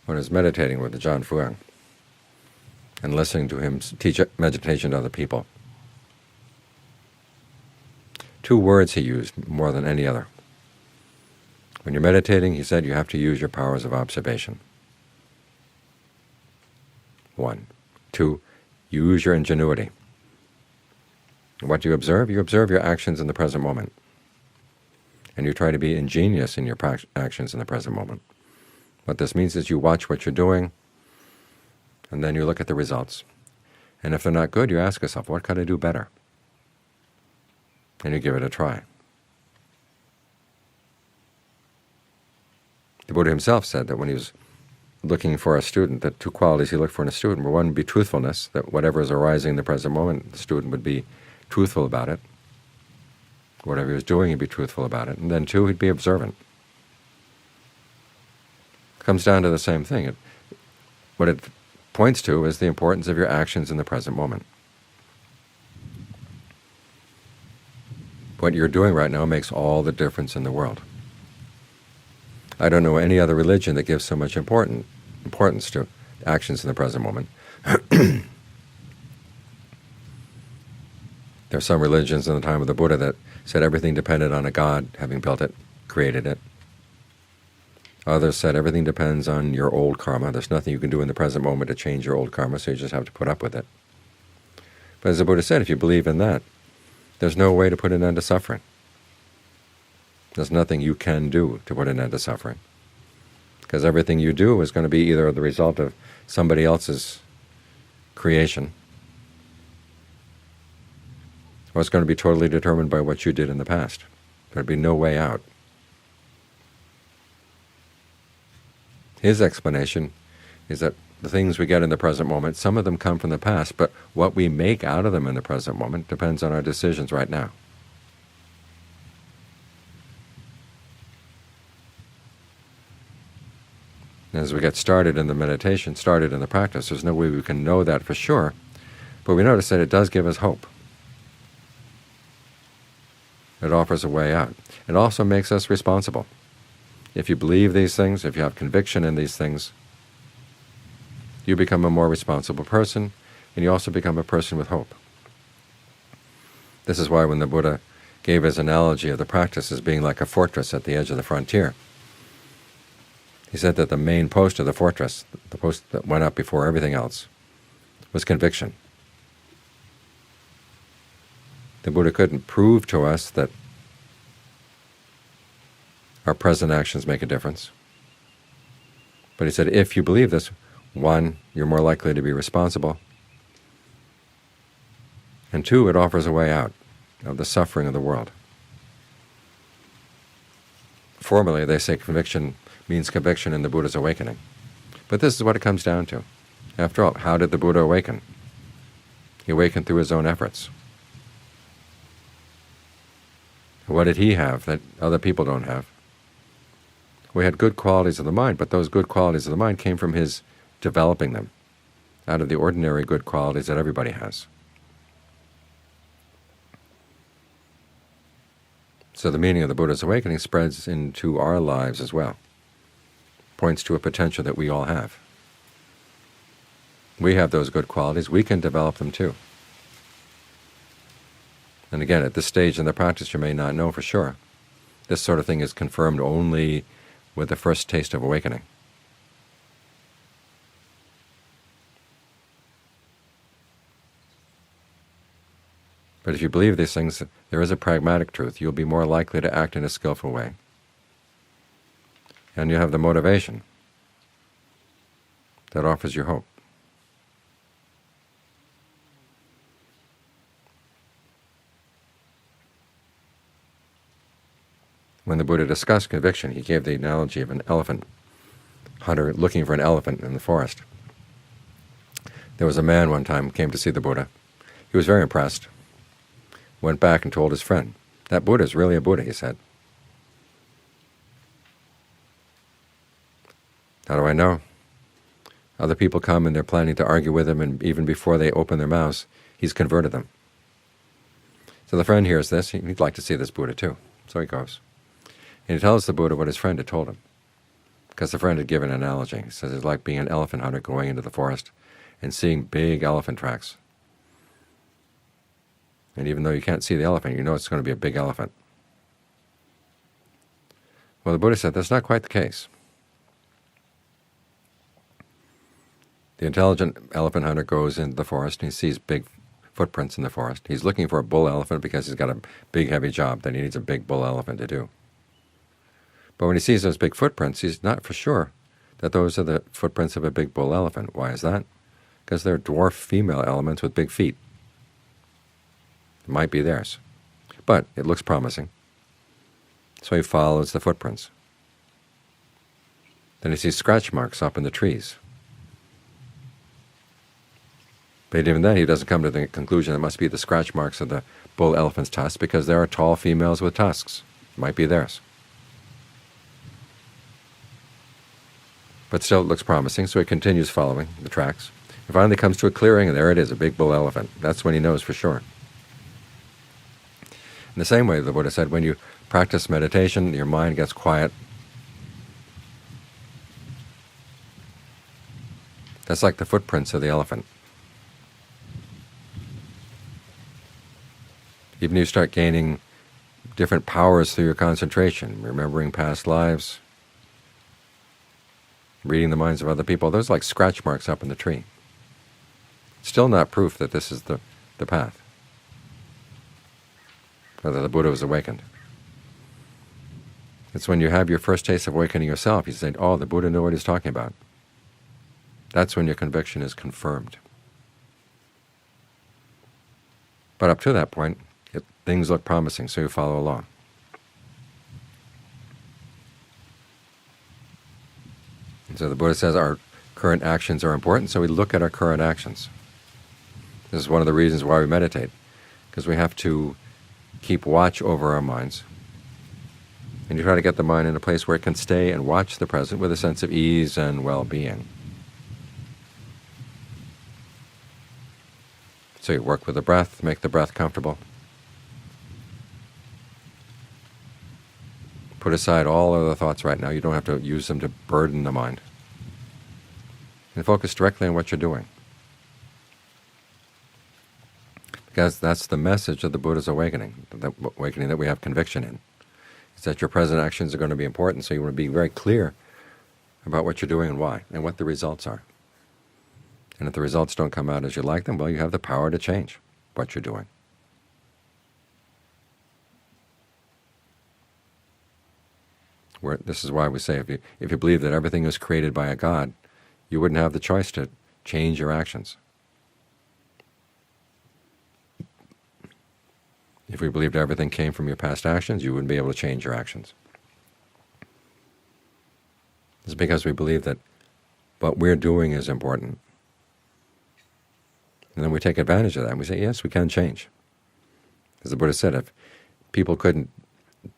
when I was meditating with Ajahn Fuang and listening to him teach meditation to other people. Two words he used more than any other. When you're meditating, he said, you have to use your powers of observation. 1. 2, use your ingenuity. What do you observe? You observe your actions in the present moment. And you try to be ingenious in your actions in the present moment. What this means is you watch what you're doing, and then you look at the results. And if they're not good, you ask yourself, what could I do better? And you give it a try. The Buddha himself said that when he was looking for a student, that two qualities he looked for in a student were, one would be truthfulness, that whatever is arising in the present moment, the student would be truthful about it. Whatever he was doing, he'd be truthful about it. And then 2, he'd be observant. It comes down to the same thing. What it points to is the importance of your actions in the present moment. What you're doing right now makes all the difference in the world. I don't know any other religion that gives so much importance to actions in the present moment. There are some religions in the time of the Buddha that said everything depended on a god having built it, created it. Others said everything depends on your old karma. There's nothing you can do in the present moment to change your old karma, so you just have to put up with it. But as the Buddha said, if you believe in that, there's no way to put an end to suffering. There's nothing you can do to put an end to suffering, because everything you do is going to be either the result of somebody else's creation, or it's going to be totally determined by what you did in the past. There'd be no way out. His explanation is that the things we get in the present moment, some of them come from the past, but what we make out of them in the present moment depends on our decisions right now. As we get started in the meditation, started in the practice, there's no way we can know that for sure, but we notice that it does give us hope. It offers a way out. It also makes us responsible. If you believe these things, if you have conviction in these things, you become a more responsible person, and you also become a person with hope. This is why when the Buddha gave his analogy of the practice as being like a fortress at the edge of the frontier, he said that the main post of the fortress, the post that went up before everything else, was conviction. The Buddha couldn't prove to us that our present actions make a difference. But he said, if you believe this, 1, you're more likely to be responsible, and 2, it offers a way out of the suffering of the world. Formally, they say conviction means conviction in the Buddha's awakening. But this is what it comes down to. After all, how did the Buddha awaken? He awakened through his own efforts. What did he have that other people don't have? We had good qualities of the mind, but those good qualities of the mind came from his developing them out of the ordinary good qualities that everybody has. So the meaning of the Buddha's awakening spreads into our lives as well, points to a potential that we all have. We have those good qualities. We can develop them too. And again, at this stage in the practice, you may not know for sure. This sort of thing is confirmed only with the first taste of awakening. But if you believe these things, there is a pragmatic truth. You'll be more likely to act in a skillful way. And you have the motivation that offers you hope. When the Buddha discussed conviction, he gave the analogy of an elephant hunter looking for an elephant in the forest. There was a man one time who came to see the Buddha. He was very impressed. Went back and told his friend, "That Buddha is really a Buddha," he said. How do I know? Other people come and they're planning to argue with him, and even before they open their mouths, he's converted them. So the friend hears this. He'd like to see this Buddha too. So he goes. And he tells the Buddha what his friend had told him. because a friend had given an analogy. He says it's like being an elephant hunter going into the forest and seeing big elephant tracks. And even though you can't see the elephant, you know it's going to be a big elephant. Well, the Buddha said that's not quite the case. The intelligent elephant hunter goes into the forest and he sees big footprints in the forest. He's looking for a bull elephant because he's got a big, heavy job that he needs a big bull elephant to do. But when he sees those big footprints, he's not for sure that those are the footprints of a big bull elephant. Why is that? Because they're dwarf female elements with big feet. It might be theirs, but it looks promising. So he follows the footprints. Then he sees scratch marks up in the trees. But even then he doesn't come to the conclusion it must be the scratch marks of the bull elephant's tusks, because there are tall females with tusks. It might be theirs. But still it looks promising, so he continues following the tracks. He finally comes to a clearing, and there it is, a big bull elephant. That's when he knows for sure. In the same way, the Buddha said, when you practice meditation, your mind gets quiet. That's like the footprints of the elephant. Even if you start gaining different powers through your concentration, remembering past lives, reading the minds of other people, those are like scratch marks up in the tree. Still not proof that this is the path, or that the Buddha was awakened. It's when you have your first taste of awakening yourself, you say, oh, the Buddha knew what he's talking about. That's when your conviction is confirmed. But up to that point, things look promising, so you follow along. And so the Buddha says our current actions are important, so we look at our current actions. This is one of the reasons why we meditate, because we have to keep watch over our minds. And you try to get the mind in a place where it can stay and watch the present with a sense of ease and well-being. So you work with the breath, make the breath comfortable. Put aside all other thoughts right now. You don't have to use them to burden the mind. And focus directly on what you're doing. Because that's the message of the Buddha's awakening, the awakening that we have conviction in. It's that your present actions are going to be important, so you want to be very clear about what you're doing and why, and what the results are. And if the results don't come out as you like them, well, you have the power to change what you're doing. This is why we say if you believe that everything is created by a God, you wouldn't have the choice to change your actions. If we believed everything came from your past actions, you wouldn't be able to change your actions. It's because we believe that what we're doing is important. And then we take advantage of that and we say, yes, we can change. As the Buddha said, if people couldn't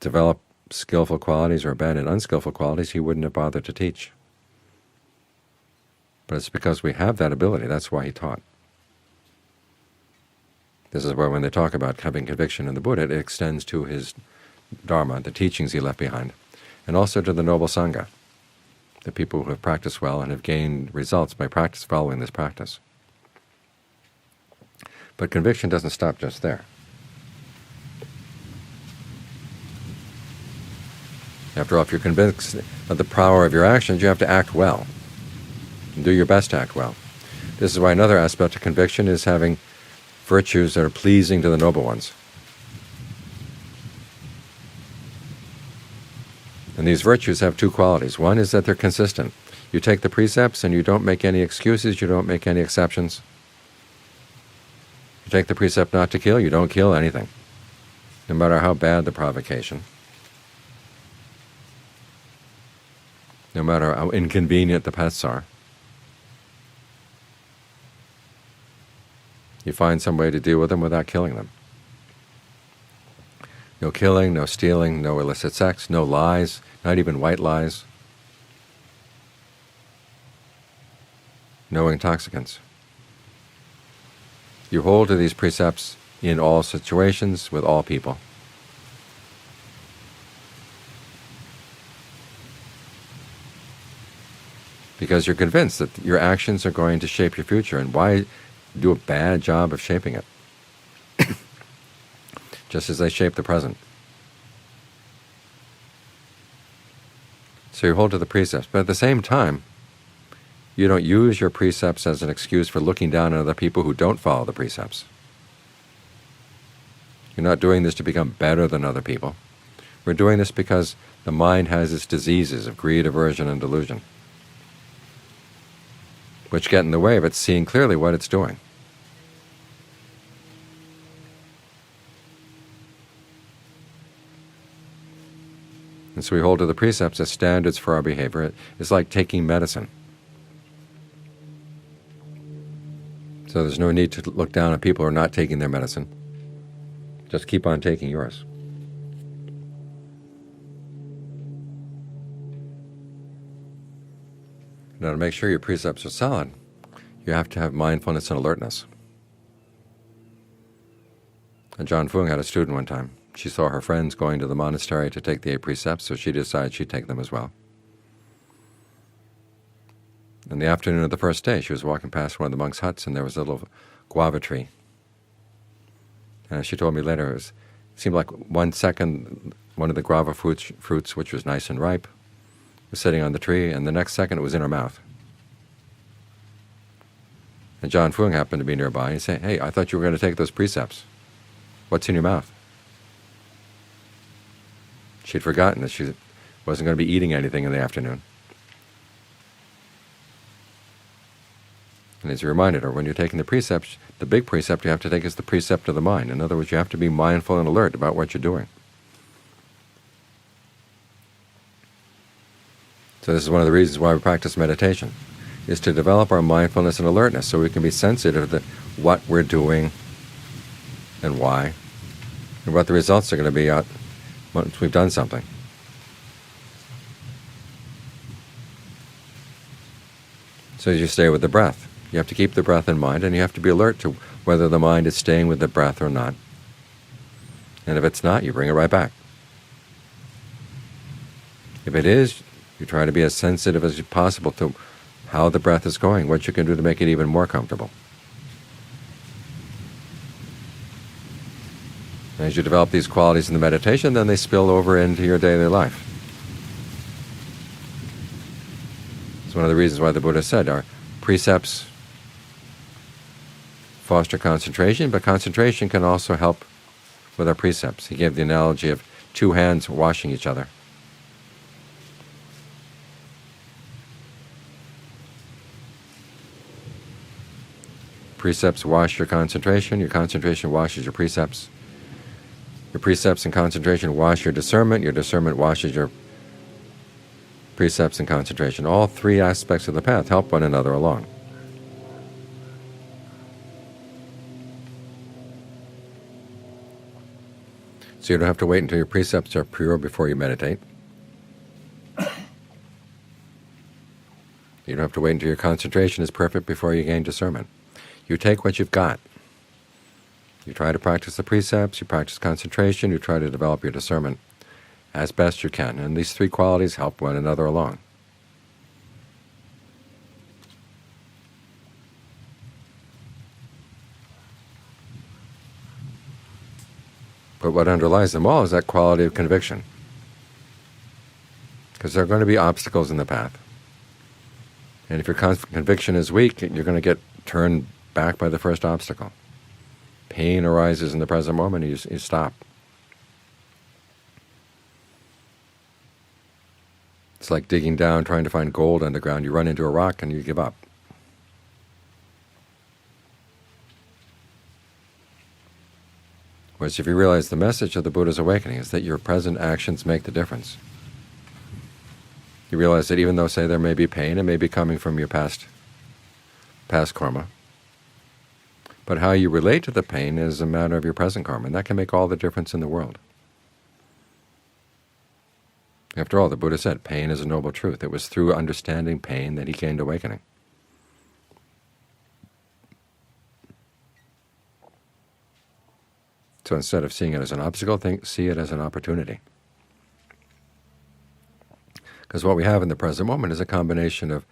develop skillful qualities or abandon unskillful qualities, he wouldn't have bothered to teach. But it's because we have that ability. That's why he taught. This is why when they talk about having conviction in the Buddha, it extends to his Dhamma, the teachings he left behind, and also to the noble Sangha, the people who have practiced well and have gained results by following this practice. But conviction doesn't stop just there. After all, if you're convinced of the power of your actions, you have to act well, and do your best to act well. This is why another aspect of conviction is having virtues that are pleasing to the noble ones. And these virtues have two qualities. One is that they're consistent. You take the precepts and you don't make any excuses, you don't make any exceptions. You take the precept not to kill, you don't kill anything, no matter how bad the provocation, no matter how inconvenient the pests are. You find some way to deal with them without killing them. No killing, no stealing, no illicit sex, no lies, not even white lies, no intoxicants. You hold to these precepts in all situations, with all people. because you're convinced that your actions are going to shape your future, and why do a bad job of shaping it? Just as they shape the present. So you hold to the precepts, but at the same time, you don't use your precepts as an excuse for looking down on other people who don't follow the precepts. You're not doing this to become better than other people. We're doing this because the mind has its diseases of greed, aversion, and delusion, which get in the way of it seeing clearly what it's doing. And so we hold to the precepts as standards for our behavior. It's like taking medicine. So there's no need to look down on people who are not taking their medicine. Just keep on taking yours. Now, to make sure your precepts are solid, you have to have mindfulness and alertness. And John Fung had a student one time. She saw her friends going to the monastery to take the 8 precepts, so she decided she'd take them as well. In the afternoon of the first day, she was walking past one of the monks' huts, and there was a little guava tree. And she told me later, it seemed like 1 second one of the guava fruits, which was nice and ripe, was sitting on the tree, and the next second it was in her mouth. And John Fung happened to be nearby, and he said, "Hey, I thought you were going to take those precepts. What's in your mouth?" She'd forgotten that she wasn't going to be eating anything in the afternoon. And as he reminded her, when you're taking the precepts, the big precept you have to take is the precept of the mind. In other words, you have to be mindful and alert about what you're doing. So this is one of the reasons why we practice meditation, is to develop our mindfulness and alertness so we can be sensitive to what we're doing and why, and what the results are going to be out once we've done something. So as you stay with the breath, you have to keep the breath in mind, and you have to be alert to whether the mind is staying with the breath or not. And if it's not, you bring it right back. If it is, you try to be as sensitive as possible to how the breath is going, what you can do to make it even more comfortable. And as you develop these qualities in the meditation, then they spill over into your daily life. It's one of the reasons why the Buddha said our precepts foster concentration, but concentration can also help with our precepts. He gave the analogy of 2 hands washing each other. Precepts wash your concentration washes your precepts. Your precepts and concentration wash your discernment washes your precepts and concentration. All 3 aspects of the path help one another along. So you don't have to wait until your precepts are pure before you meditate. You don't have to wait until your concentration is perfect before you gain discernment. You take what you've got. You try to practice the precepts, you practice concentration, you try to develop your discernment as best you can. And these 3 qualities help one another along. But what underlies them all is that quality of conviction. Because there are going to be obstacles in the path. And if your conviction is weak, you're going to get turned back by the first obstacle. Pain arises in the present moment, and you stop. It's like digging down, trying to find gold underground. You run into a rock and you give up. Whereas if you realize the message of the Buddha's awakening is that your present actions make the difference. You realize that even though, say, there may be pain, it may be coming from your past karma, but how you relate to the pain is a matter of your present karma, and that can make all the difference in the world. After all, the Buddha said, pain is a noble truth. It was through understanding pain that he gained awakening. So instead of seeing it as an obstacle, see it as an opportunity. Because what we have in the present moment is a combination of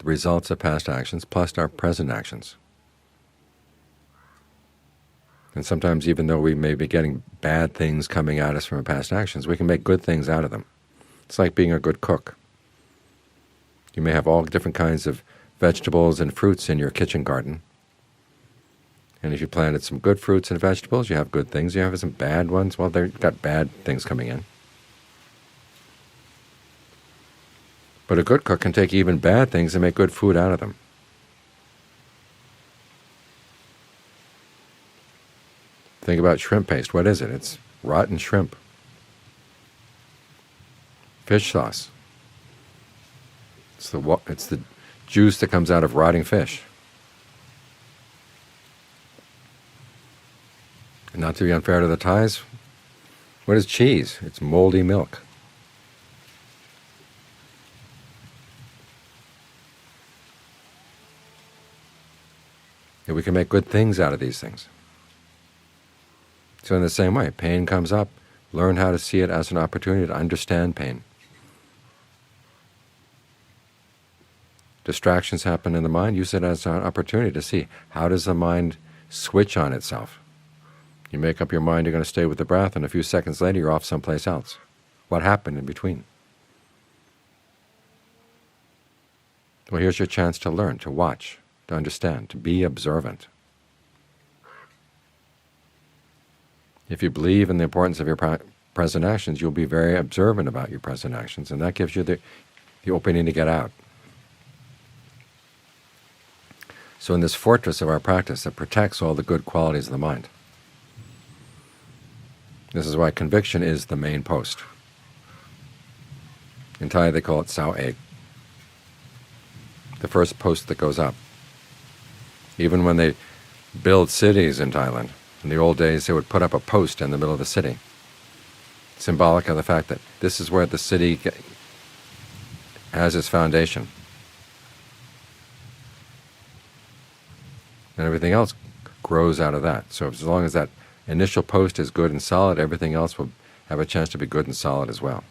the results of past actions plus our present actions. And sometimes, even though we may be getting bad things coming at us from our past actions, we can make good things out of them. It's like being a good cook. You may have all different kinds of vegetables and fruits in your kitchen garden. And if you planted some good fruits and vegetables, you have good things. You have some bad ones, well, they've got bad things coming in. But a good cook can take even bad things and make good food out of them. Think about shrimp paste. What is it? It's rotten shrimp. Fish sauce. It's the juice that comes out of rotting fish. And not to be unfair to the Thais, what is cheese? It's moldy milk. And we can make good things out of these things. So in the same way, pain comes up, learn how to see it as an opportunity to understand pain. Distractions happen in the mind, use it as an opportunity to see, how does the mind switch on itself? You make up your mind you're going to stay with the breath, and a few seconds later you're off someplace else. What happened in between? Well, here's your chance to learn, to watch, to understand, to be observant. If you believe in the importance of your present actions, you'll be very observant about your present actions, and that gives you the opening to get out. So in this fortress of our practice that protects all the good qualities of the mind, this is why conviction is the main post. In Thai they call it Sao Ek, the first post that goes up. Even when they build cities in Thailand, in the old days they would put up a post in the middle of the city, symbolic of the fact that this is where the city has its foundation. And everything else grows out of that. So as long as that initial post is good and solid, everything else will have a chance to be good and solid as well.